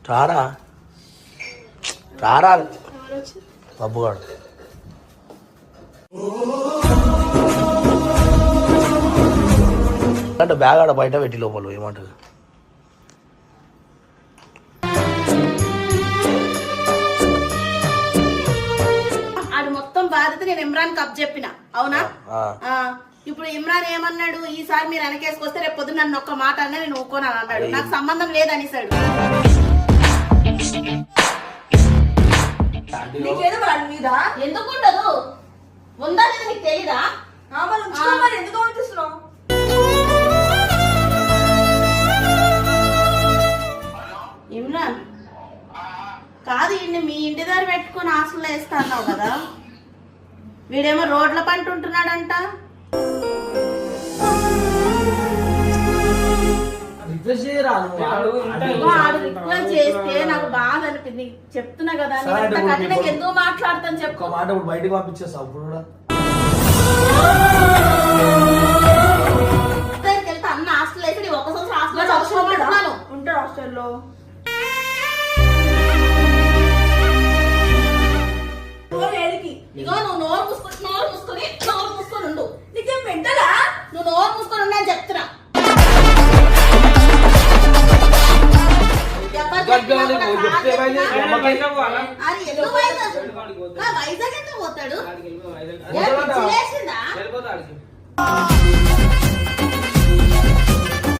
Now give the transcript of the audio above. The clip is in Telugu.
రారా రారా బబ్బుగాడు అంటే బ్యాగ్ ఆడ బయట పెట్టి లోపల ఏమంటారు అది మొత్తం బాధ్యత నేను ఇమ్రాన్ కప్ చెప్పిన అవునా ఇప్పుడు ఇమ్రాన్ ఏమన్నాడు ఈసారి మీరు వెనకేసుకొస్తే రేపు పొద్దున్న నన్ను ఒక్క మాట అన్నా నేను ఊకోనాను అన్నాడు నాకు సంబంధం లేదనిసాడు ఎందుకు ఉండదు ఉందా లేదా నీకు తెలీదా ఎందుకు పంపిస్తున్నావు ఇమ్రాన్ కాదు ఇన్ని మీ ఇంటి దగ్గర పెట్టుకుని హాస్టల్లో వేస్తా అన్నావు కదా వీడేమో రోడ్ల పంట ఉంటున్నాడంట రిక్వెస్ట్ చేస్తే నాకు బాధ అనిపింది చెప్తున్నా కదా ఎందుకు మాట్లాడతాను చెప్పు మాట బయటకు పంపించేస్తావు ఇప్పుడు కూడా వెళ్తే అన్న హాస్టల్ అయితే ఒక సంవత్సరం హాస్టల్ ఉంటాడు హాస్టల్లో ఇగో నువ్వు నోరు మూసుకొని ఉండు నీకేం వెంటలా నువ్వు నోరు మూసుకొని ఉన్నా అని చెప్తున్నా వైజాగ్ ఎంత పోతాడు